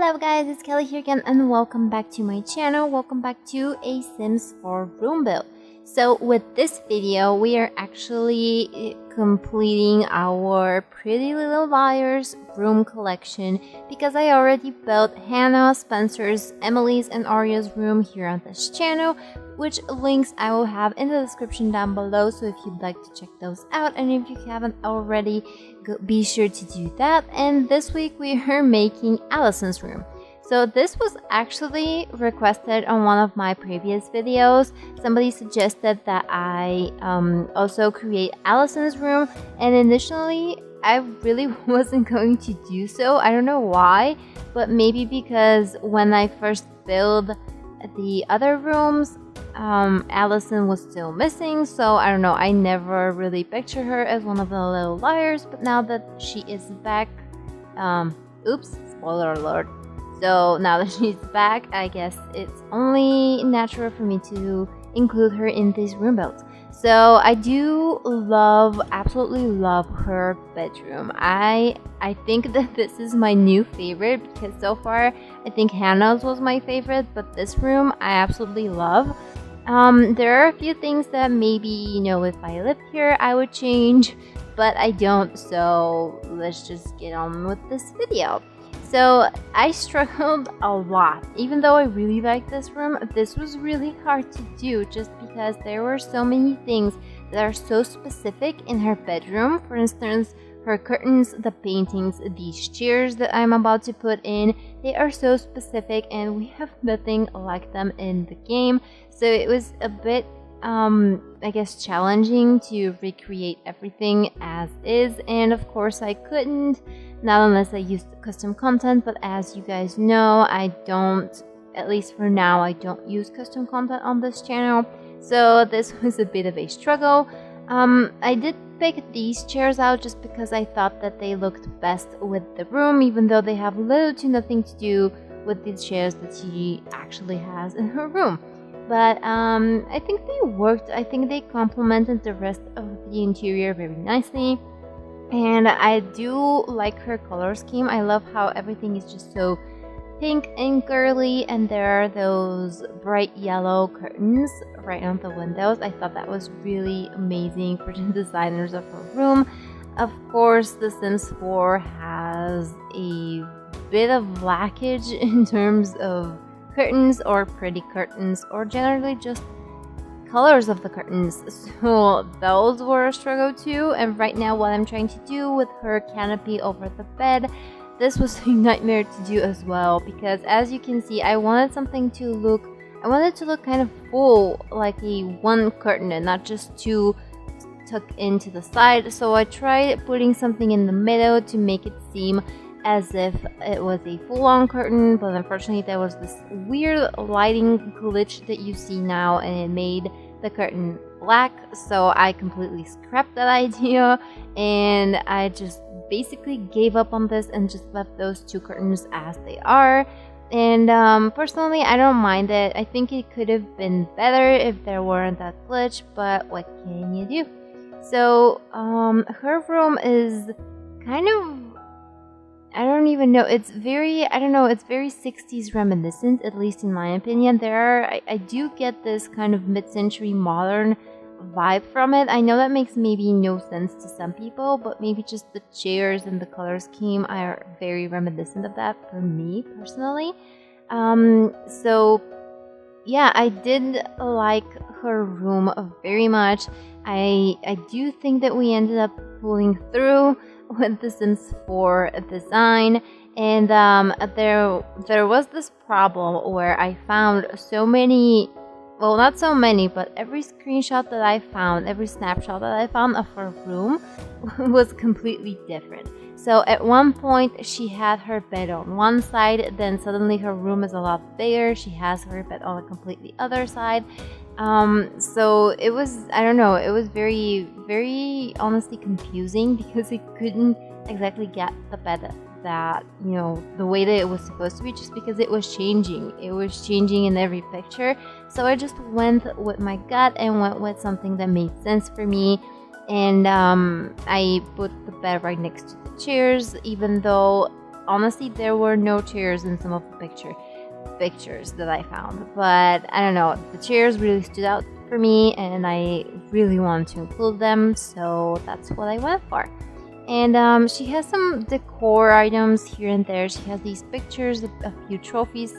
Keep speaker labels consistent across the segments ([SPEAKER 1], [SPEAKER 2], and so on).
[SPEAKER 1] Hello guys, it's Kelly here again and welcome back to my channel. Welcome back to a Sims 4 room build. So with this video, we are actually completing our Pretty Little Liars room collection because I already built Hannah, Spencer's, Emily's, and Arya's room here on this channel, which links I will have in the description down below, so if you'd like to check those out, and if you haven't already, be sure to do that. And this week we are making Alison's room. So this was actually requested on one of my previous videos. Somebody suggested that I also create Alison's room, and initially I really wasn't going to do so. I don't know why, but maybe because when I first built the other rooms, Alison was still missing, so I don't know, I never really pictured her as one of the little liars, but now that she is back, oops, spoiler alert. So now that she's back, I guess it's only natural for me to include her in these room builds. So I do absolutely love her bedroom. I think that this is my new favorite because so far I think Hannah's was my favorite, but this room I absolutely love. There are a few things that maybe, you know, if I lived here I would change, but I don't, so let's just get on with this video. So I struggled a lot. Even though I really like this room, this was really hard to do just because there were so many things that are so specific in her bedroom. For instance, her curtains, the paintings, these chairs that I'm about to put in, they are so specific and we have nothing like them in the game. So it was a bit I guess challenging to recreate everything as is, and of course I couldn't, not unless I used custom content, but as you guys know, I don't, at least for now, I don't use custom content on this channel, so this was a bit of a struggle. I did pick these chairs out just because I thought that they looked best with the room, even though they have little to nothing to do with these chairs that she actually has in her room. But I think they worked. I think they complemented the rest of the interior very nicely. And I do like her color scheme. I love how everything is just so pink and girly, and there are those bright yellow curtains right on the windows. I thought that was really amazing for the designers of her room. Of course, The Sims 4 has a bit of lackage in terms of curtains or pretty curtains, or generally just colors of the curtains, so those were a struggle too. And right now what I'm trying to do with her canopy over the bed, this was a nightmare to do as well, because as you can see, I wanted something to look, kind of full, like a one curtain and not just two tucked into the side. So I tried putting something in the middle to make it seem as if it was a full-on curtain, but unfortunately there was this weird lighting glitch that you see now, and it made the curtain black, so I completely scrapped that idea and I just basically gave up on this and just left those two curtains as they are. And personally, I don't mind it. I think it could have been better if there weren't that glitch, but what can you do? So her room is kind of, I don't even know, it's very, I don't know, it's very 60s reminiscent, at least in my opinion. I do get this kind of mid-century modern vibe from it. I know that makes maybe no sense to some people, but maybe just the chairs and the color scheme are very reminiscent of that for me personally. So yeah, I did like her room very much. I do think that we ended up pulling through with the Sims 4 design, and there was this problem where I found so many, well, not so many, but every screenshot that I found, every snapshot that I found of her room was completely different. So at one point she had her bed on one side, then suddenly her room is a lot bigger, she has her bed on a completely other side. So it was, I don't know, it was very, very honestly confusing because I couldn't exactly get the bed that, you know, the way that it was supposed to be, just because it was changing. It was changing in every picture. So I just went with my gut and went with something that made sense for me. And I put the bed right next to the chairs, even though honestly, there were no chairs in some of the pictures that I found, but I don't know, the chairs really stood out for me and I really wanted to include them, so that's what I went for. And she has some decor items here and there. She has these pictures, a few trophies,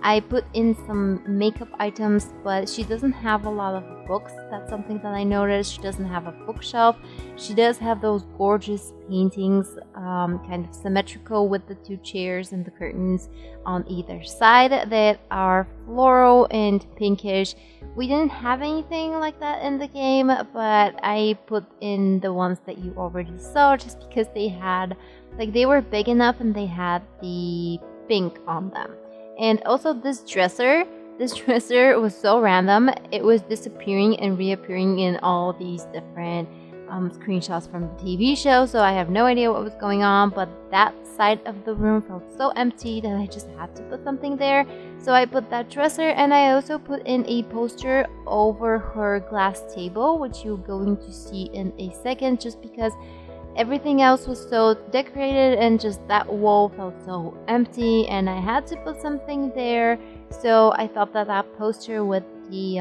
[SPEAKER 1] I put in some makeup items, but she doesn't have a lot of books. That's something that I noticed. She doesn't have a bookshelf. She does have those gorgeous paintings, kind of symmetrical with the two chairs and the curtains on either side that are floral and pinkish. We didn't have anything like that in the game, but I put in the ones that you already saw just because they were big enough and they had the pink on them. And also this dresser was so random. It was disappearing and reappearing in all these different screenshots from the TV show, so I have no idea what was going on, but that side of the room felt so empty that I just had to put something there. So I put that dresser, and I also put in a poster over her glass table, which you're going to see in a second, just because everything else was so decorated and just that wall felt so empty and I had to put something there. So I thought that poster with the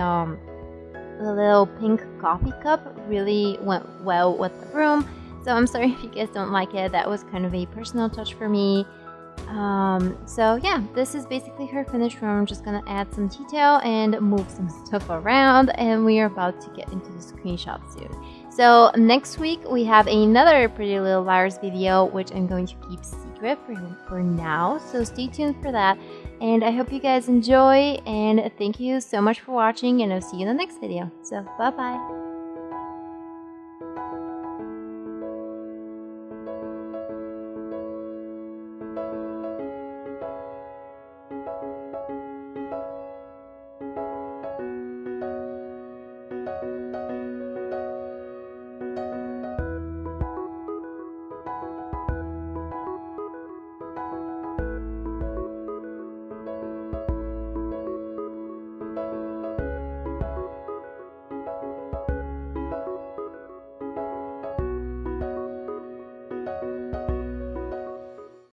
[SPEAKER 1] little pink coffee cup really went well with the room. So I'm sorry if you guys don't like it. That was kind of a personal touch for me. So yeah, this is basically her finished room. I'm just gonna add some detail and move some stuff around, and we are about to get into the screenshot soon. So next week we have another Pretty Little Liars video, which I'm going to keep secret for now, so stay tuned for that. And I hope you guys enjoy, and thank you so much for watching, and I'll see you in the next video. So bye bye.